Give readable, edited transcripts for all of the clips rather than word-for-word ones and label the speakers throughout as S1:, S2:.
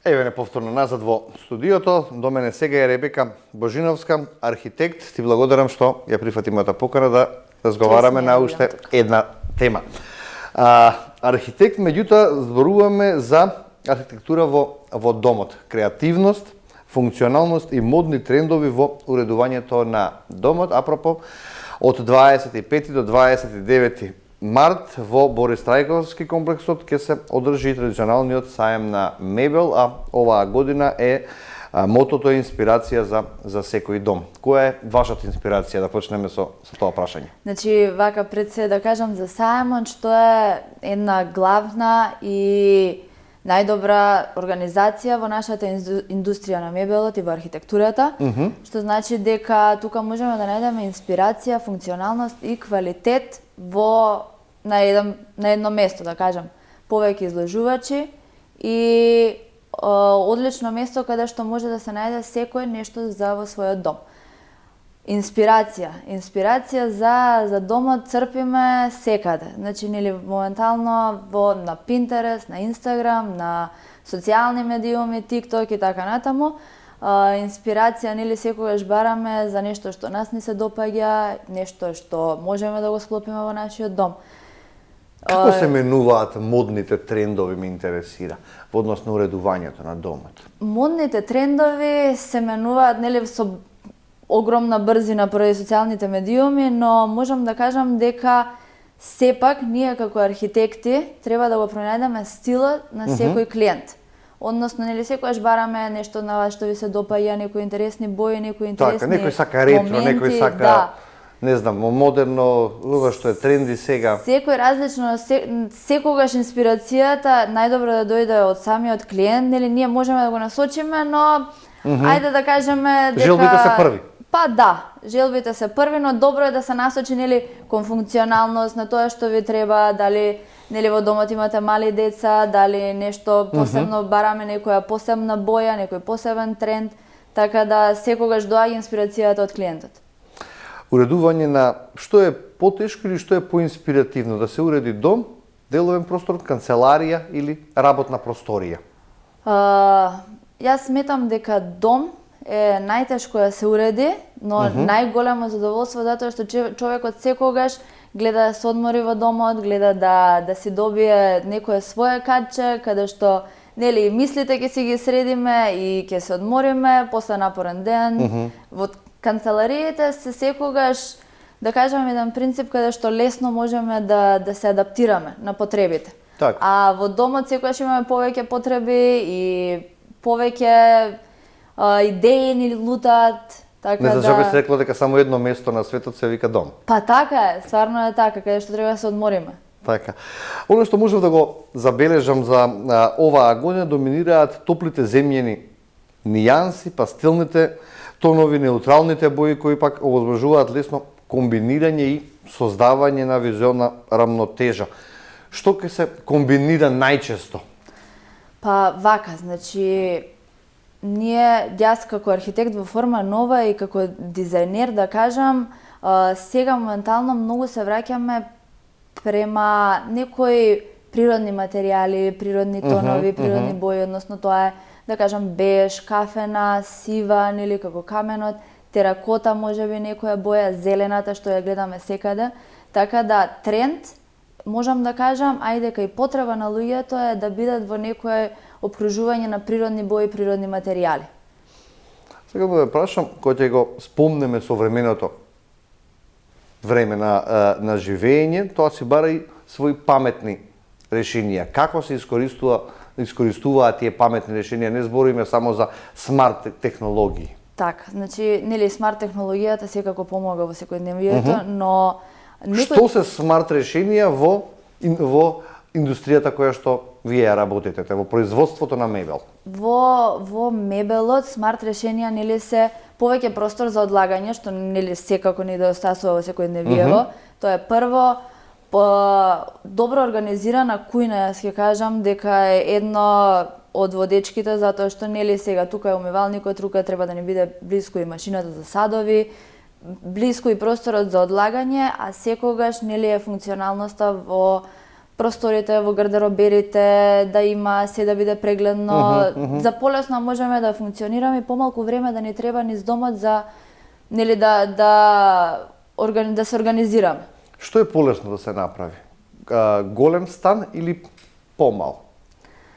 S1: Еве не повторно назад во студиото. До мене сега е Ребека Божиновска, архитект. Ти благодарам што ја прифати мојата покана да разговараме на уште една тема. Архитект, меѓутоа, зборуваме за архитектура во домот. Креативност, функционалност и модни трендови во уредувањето на домот. Апропо, од 25 до 29 март во Борис Трајковски комплексот ќе се одржи традиционалниот сајм на мебел, а оваа година е мотото е инспирација за секој дом. Која е вашата инспирација? Да почнеме со тоа прашање.
S2: Значи, вака пред се да кажам за сајмот, што е една главна и најдобра организација во нашата индустрија на мебелот и во архитектурата, што значи дека тука можеме да најдеме инспирација, функционалност и квалитет на едно место, да кажам. Повеќе изложувачи и одлично место каде што може да се најде секој нешто за во својот дом. Инспирација за домот црпиме секаде. Значи, нели моментално на Pinterest, на Instagram, на социјални медиуми, TikTok и така натаму. Инспирација нели секогаш бараме за нешто што нас ни се допаѓа, нешто што можеме да го склопиме во нашиот дом.
S1: Како се менуваат модните трендови, ме интересира, во однос на уредувањето на домот?
S2: Модните трендови се менуваат нели со огромна брзина поради социјалните медиуми, но можам да кажам дека сепак ние како архитекти треба да го пронајдеме стилот на секој клиент. Односно, нели секогаш бараме нешто на вас што ви се допаѓа, некои интересни бои, некои интересни моменти.
S1: Некој сака ретро, некој сака, не знам, модерно, ова што е тренди сега.
S2: Секој различно, секогаш инспирацијата најдобро да дојде од самиот клиент, нели ние можеме да го насочиме, но ајде да кажеме дека
S1: желбите се први.
S2: Па да, желбите се први, но добро е да се насочи нели кон функционалност на тоа што ви треба, дали нели во домот имате мали деца, дали нешто посебно бараме некоја посебна боја, некој посебен тренд, така да секогаш доаѓа инспирацијата од клиентот.
S1: Уредување на што е потешко или што е поинспиративно, да се уреди дом, деловен простор, канцеларија или работна просторија?
S2: Јас сметам дека дом е најтешко да се уреди, но најголемо задоволство затоа што човекот секогаш гледа да се одмори во домот, гледа да си добие некое свое катче, каде што нели мислите ќе си ги средиме и ќе се одмориме после напорен ден. Во канцелариите се секогаш, да кажам, еден принцип каде што лесно можеме да се адаптираме на потребите.
S1: Так.
S2: А во домот секогаш имаме повеќе потреби и повеќе идеи ни лутаат. Така
S1: не зашто се рекло дека само едно место на светот се вика дом.
S2: Па така е, стварно е така, каде што треба да се одмориме.
S1: Така. Оно што можев да го забележам за оваа година доминираат топлите земјени нијанси, пастелните тонови, неутралните бои кои пак овозможуваат лесно комбинирање и создавање на визуелна рамнотежа. Што ќе се комбинира најчесто?
S2: Па вака, значи јас како архитект во форма нова и како дизајнер, да кажам, сега моментално многу се враќаме према некои природни материјали, природни тонови, природни бои, односно тоа е, да кажам, беж, кафена, сива, нели како каменот, теракота можеби некоја боја, зелената што ја гледаме секаде. Така да тренд, можам да кажам, ајде кај потреба на луѓето е да бидат во некој опружување на природни бои, природни материјали.
S1: Сега да прашам, кој ќе го спомнеме современото време на живење, тоа си бара и своји паметни решенија. Како се искористуваат тие паметни решенија? Не збориме само за смарт технологии.
S2: Така, значи, нели смарт технологијата секако помага во секојдневието, но
S1: Што се смарт решенија во индустријата која што вие работите, во производството на мебел?
S2: Во мебелот смарт решенија нели се повеќе простор за одлагање, што нели секако не недостасува во секојдневието. Тоа е прво, добро организирана кујна, јас ќе кажам дека е едно од водечките, затоа што нели сега тука е умивалникот, рука треба да ни биде блиску и машината за садови, блиску и просторот за одлагање, а секогаш нели е функционалноста во просторите во гардероберите, да има се да биде прегледно. За полесно можеме да функционираме и помалку време да ни треба низ домот за нели да се организираме.
S1: Што е полесно да се направи? Голем стан или помал?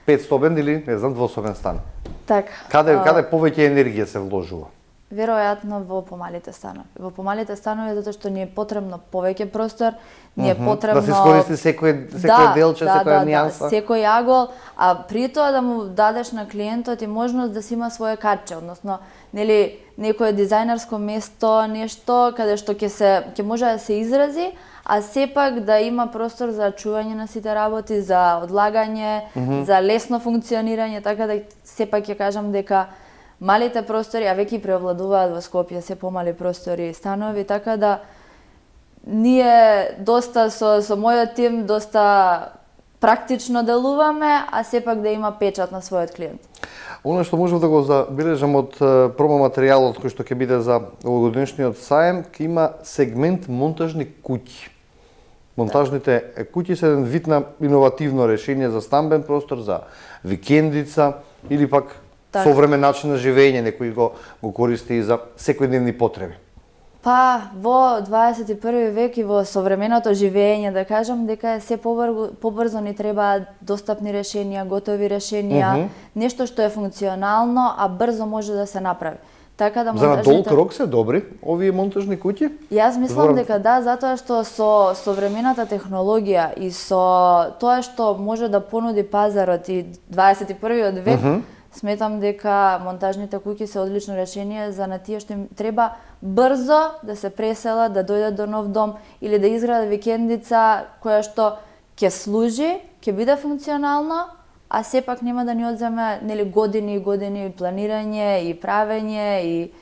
S1: 500 или не знам двособен стан?
S2: Така.
S1: Каде повеќе енергија се вложува?
S2: Веројатно во помалите станови. Во помалите станови затоа што ни е потребно повеќе простор, ни е потребно
S1: да се искористи секој делче, секоја нијанса.
S2: Секој агол, а при тоа да му дадеш на клиентот и можност да си има своје каче, односно нели некое дизајнерско место, нешто каде што ќе може да се изрази, а сепак да има простор за чување на сите работи, за одлагање, за лесно функционирање, така да сепак ќе кажам дека малите простори, а веќе преовладуваат во Скопје се помали простори и станови, така да ние доста со мојот тим доста практично делуваме, а сепак да има печат на својот клиент.
S1: Оно што можев да го забележам од промоматеријалот кој што ќе биде за овогодишниот саем, ќе има сегмент монтажни куќи. Монтажните куќи се еден вид на иновативно решение за стамбен простор, за викендица или пак современ начин на живење, некој го користи и за секојдневни потреби.
S2: Па, во 21 век и во современото живење, да кажам, дека се побрзо ни требаат достапни решенија, готови решенија, нешто што е функционално, а брзо може да се направи. Така да
S1: за на долг рок се добри овие монтажни куќи?
S2: Јас мислам дека да, затоа што со современата технологија и со тоа што може да понуди пазарот и 21 век, сметам дека монтажните куќи се одлично решение за на тие што им треба брзо да се преселат, да дојдат до нов дом или да изградат викендица која што ќе служи, ќе биде функционално, а сепак нема да ни одземе нели години и години планирање и правење и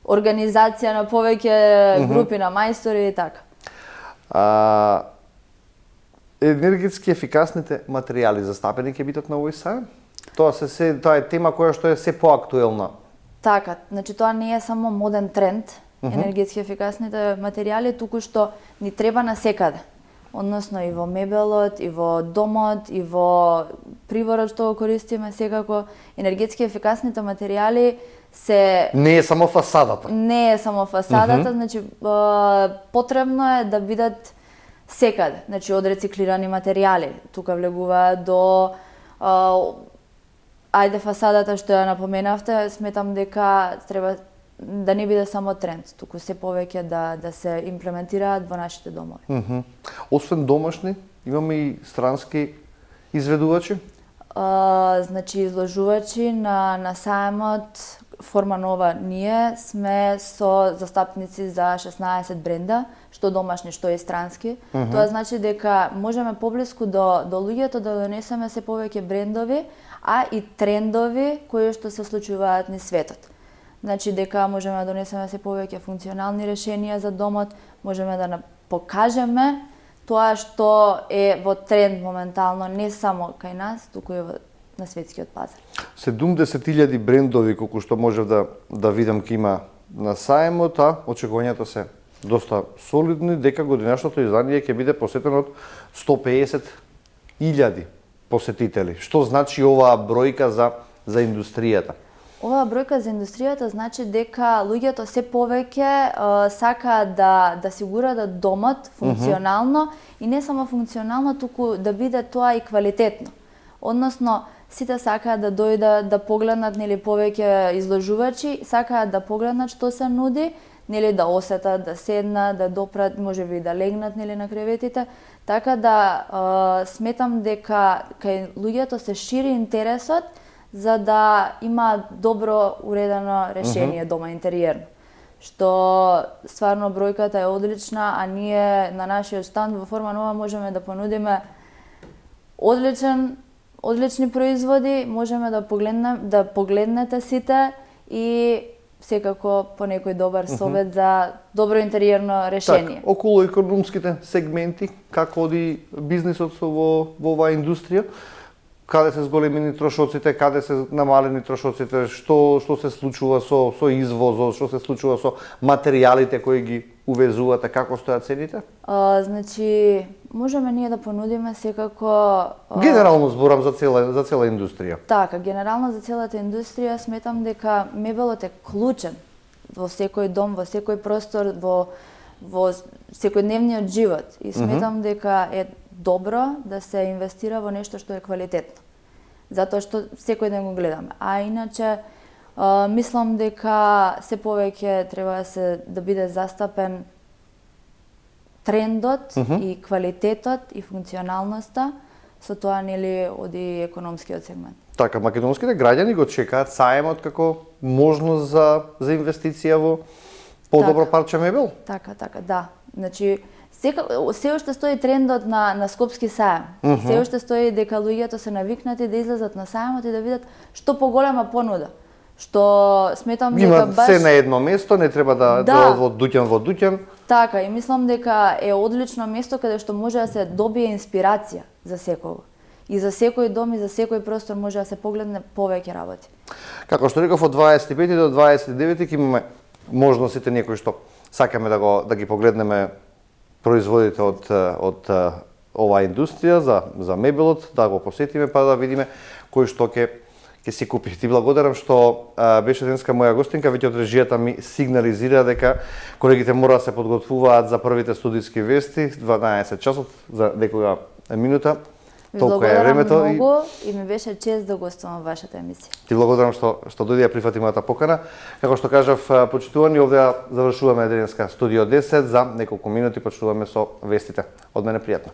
S2: организација на повеќе групи на мајстори и така.
S1: Енергетски ефикасните материјали застапени ќе бидат на овој саем? Тоа е тема која што е се поактуелна.
S2: Така, значи тоа не е само моден тренд, енергетски ефикасните материјали, туку што ни треба насекаде. Односно и во мебелот, и во домот, и во приворот што го користиме, секако енергетски ефикасните материјали се...
S1: Не е само фасадата.
S2: Не е само фасадата, значи потребно е да бидат секаде, значи од рециклирани материјали. Тука влегува до фасадата што ја напоменавте, сметам дека треба да не биде само тренд, туку се повеќе да се имплементираат во нашите домови.
S1: Освен домашни, имаме и странски изведувачи?
S2: Значи изложувачи на саемот Форма Нова ние сме со застапници за 16 бренда, што домашни, што и странски. Тоа значи дека можеме поблиску до луѓето да донесеме се повеќе брендови, а и трендови кои што се случуваат низ светот. Значи дека можеме да донесеме се повеќе функционални решенија за домот, можеме да покажеме тоа што е во тренд моментално не само кај нас, туку и на светскиот пазар.
S1: 70.000 брендови колку што можев да видам ке има на саемот, а очекувањата се доста солидни, дека годинашното издание ќе биде посетено од 150.000 посетители. Што значи оваа бројка за индустријата?
S2: Оваа бројка за индустријата значи дека луѓето се повеќе сакаат да сигураат домот функционално и не само функционално, туку да биде тоа и квалитетно. Односно, сите сакаат да дојдат да погледнат нели повеќе изложувачи, сакаат да погледнат што се нуди, нели да осетат, да седнат, да допрат, можеби да легнат нели на креветите, така да сметам дека кај луѓето се шири интересот за да има добро уредено решение дома интериерно. Што стварно бројката е одлична, а ние на нашиот станд во Форма Нова можеме да понудиме одлични производи, можеме да погледнете сите и секако по некој добар совет за добро интериерно решение.
S1: Так, околу економските сегменти, како оди бизнисот во оваа индустрија? Каде се зголемени трошоците, каде се намалени трошоците, што се случува со извозот, што се случува со материјалите кои ги увезувате, како стојат цените?
S2: Значи, можеме ние да понудиме секако
S1: Генерално зборам за цела индустрија.
S2: така, генерално за целата индустрија сметам дека мебелот е клучен во секој дом, во секој простор, во секојдневниот живот и сметам дека е добро да се инвестира во нешто што е квалитетно. Затоа што секој ден го гледаме. А иначе мислам дека се повеќе треба да биде застапен трендот и квалитетот и функционалноста, со тоа нели оди економскиот сегмент.
S1: Така, македонските граѓани го чекаат саемот како можност за инвестиција во подобро парче мебел?
S2: Така, да. Значи, се уште стои трендот на Скопски саем. Се уште стои дека луѓето се навикнати да излезат на саемот и да видат што поголема понуда. Што сметам дека
S1: баш се на едно место, не треба да одат во дуќан.
S2: Така, и мислам дека е одлично место каде што може да се добие инспирација за секого. И за секој дом и за секој простор може да се погледне повеќе работи.
S1: Како што реков, од 25 до 29 ќе имаме можностите некои што сакаме да ги погледнеме производите од оваа индустрија за мебелот, да го посетиме па да видиме кој што ќе си купи. Ти благодарам што беше денеска моја гостинка, веќе од режијата ми сигнализира дека колегите мора да се подготвуваат за првите студиски вести, 12 часот за некоја минута. Толку е времето
S2: многу и ми беше чест да гостувам во вашата емисија.
S1: Ти благодарам што дојде ја прифати мојата покана. Како што кажав, почитувани, овде завршуваме денеска Студио 10, за неколку минути почитуваме со вестите. Од мене пријатно.